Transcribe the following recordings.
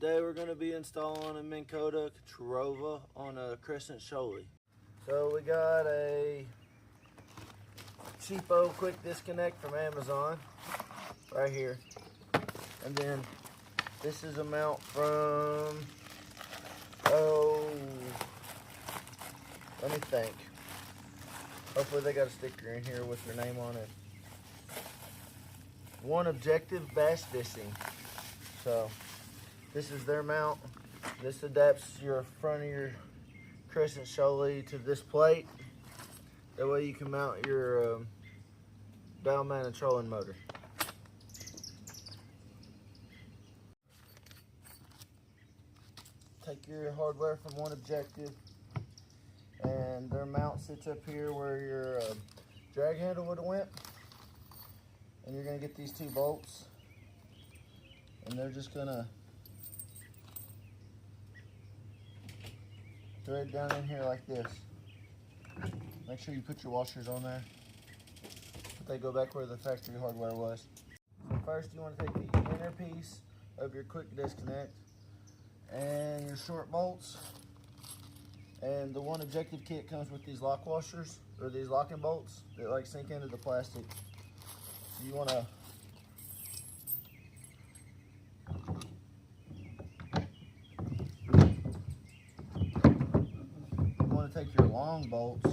Today we're going to be installing a Minn Kota Terrova on a Crescent Shoalie. So we got a cheapo quick disconnect from Amazon right here. And then this is a mount from, let me think. Hopefully they got a sticker in here with their name on it. One Objective Bass Fishing. So this is their mount. This adapts your front of your Crescent Shoalie to this plate. That way you can mount your dial mounted trolling motor. Take your hardware from One Objective, and their mount sits up here where your drag handle would have went. And you're going to get these two bolts, and they're just going to thread down in here like this. Make sure you put your washers on there, but they go back where the factory hardware was. So first you want to take the inner piece of your quick disconnect and your short bolts, and the One Objective kit comes with these lock washers, or these locking bolts that like sink into the plastic. So you want to take your long bolts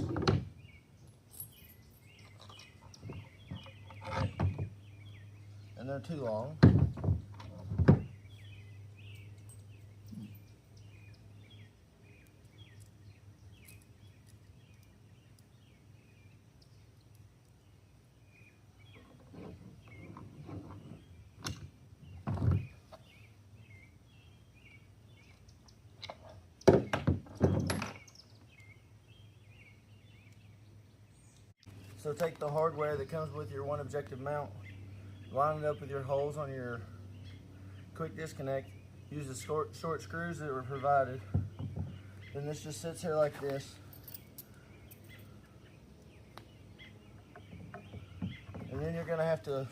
and they're too long. So take the hardware that comes with your One Objective mount, line it up with your holes on your quick disconnect, use the short screws that were provided. Then this just sits here like this. And then you're going to have to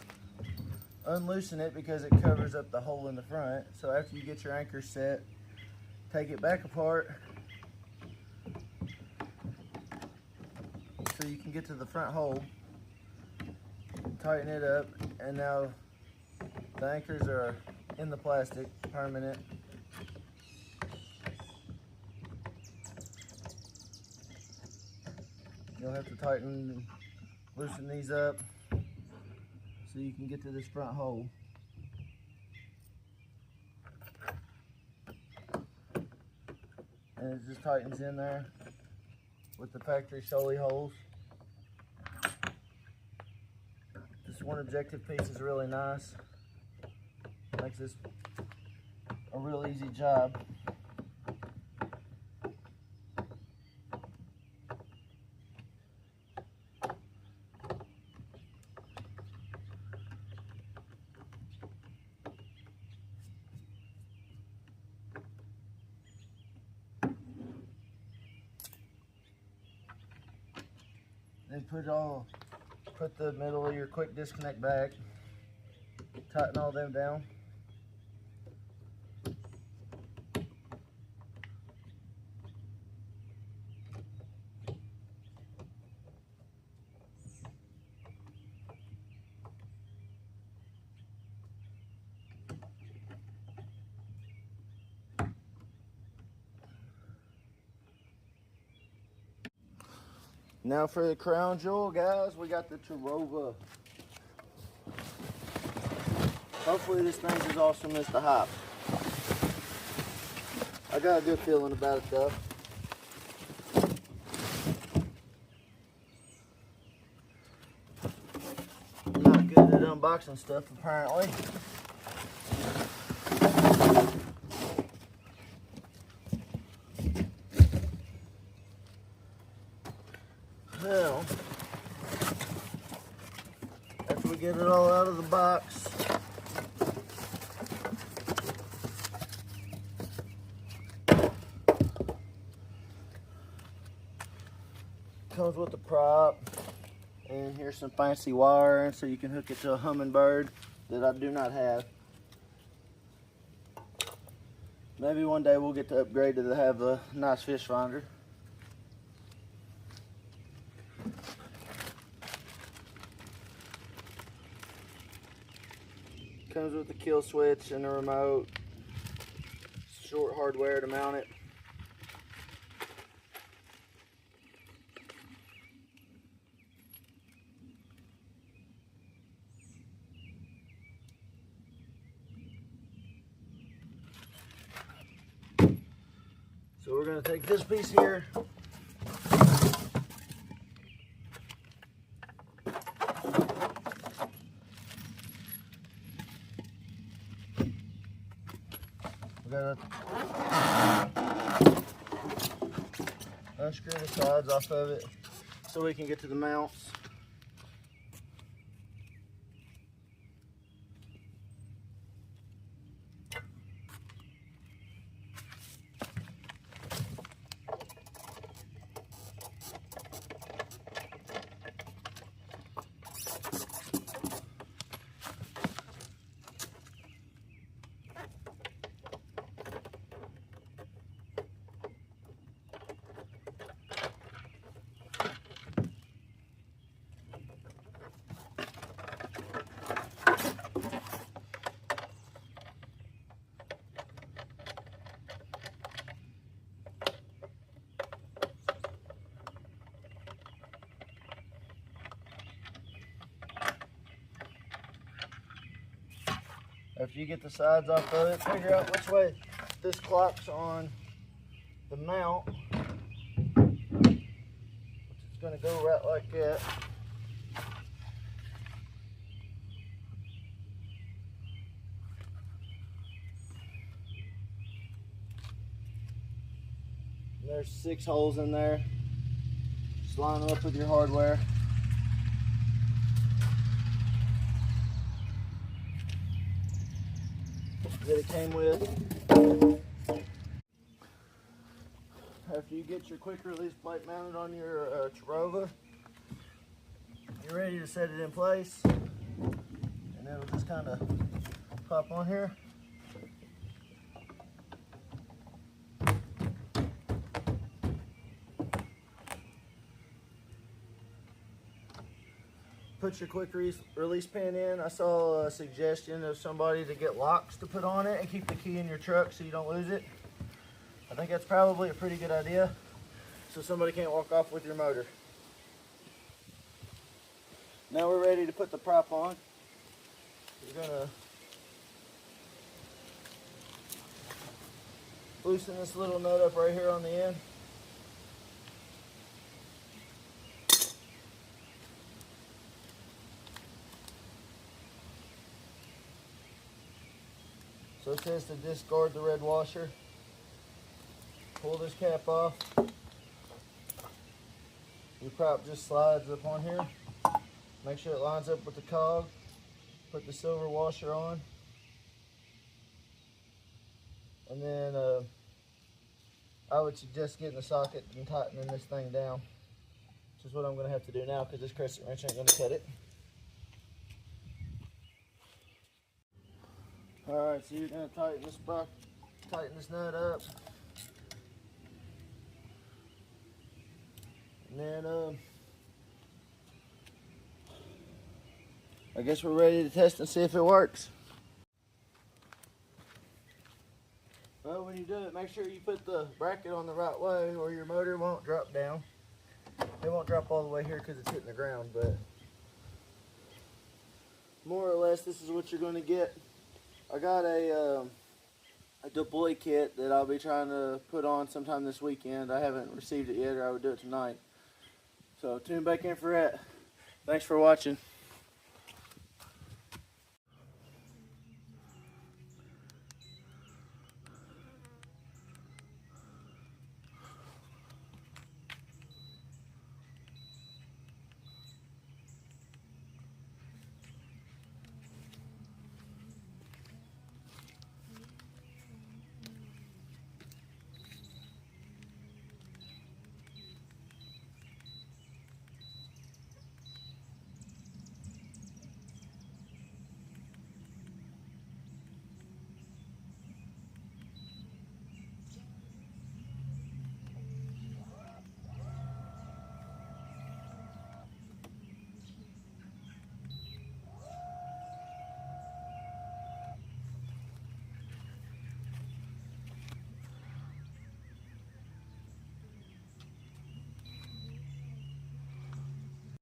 unloosen it because it covers up the hole in the front. So after you get your anchor set, take it back apart so you can get to the front hole, tighten it up, and now the anchors are in the plastic, permanent. You'll have to tighten and loosen these up so you can get to this front hole. And it just tightens in there with the factory Shoalie holes. This One Objective piece is really nice. Makes this a real easy job. Then put the middle of your quick disconnect back, tighten all them down. Now for the crown jewel, guys, we got the Terrova. Hopefully this thing's as awesome as the hype. I got a good feeling about it though. I'm not good at unboxing stuff apparently. Now, after we get it all out of the box, comes with the prop, and here's some fancy wiring so you can hook it to a hummingbird that I do not have. Maybe one day we'll get to upgrade to have a nice fish finder. Comes with the kill switch and a remote. Short hardware to mount it. So we're going to take this piece here. We got to unscrew the sides off of it so we can get to the mounts. After you get the sides off of it, figure out which way this clock's on the mount. It's going to go right like that. And there's 6 holes in there. Just line them up with your hardware. That it came with. After you get your quick release plate mounted on your Terrova, you're ready to set it in place, and it'll just kind of pop on here. Put your quick release pin in. I saw a suggestion of somebody to get locks to put on it and keep the key in your truck so you don't lose it. I think that's probably a pretty good idea, so somebody can't walk off with your motor. Now we're ready to put the prop on. We're gonna loosen this little nut up right here on the end. So it says to discard the red washer. Pull this cap off. Your prop just slides up on here. Make sure it lines up with the cog. Put the silver washer on. And then I would suggest getting the socket and tightening this thing down. Which is what I'm going to have to do now because this crescent wrench ain't going to cut it. Alright, so you're going to tighten this nut up. And then, I guess we're ready to test and see if it works. Well, when you do it, make sure you put the bracket on the right way or your motor won't drop down. It won't drop all the way here because it's hitting the ground, but more or less this is what you're going to get. I got a deploy kit that I'll be trying to put on sometime this weekend. I haven't received it yet, or I would do it tonight. So tune back in for that. Thanks for watching.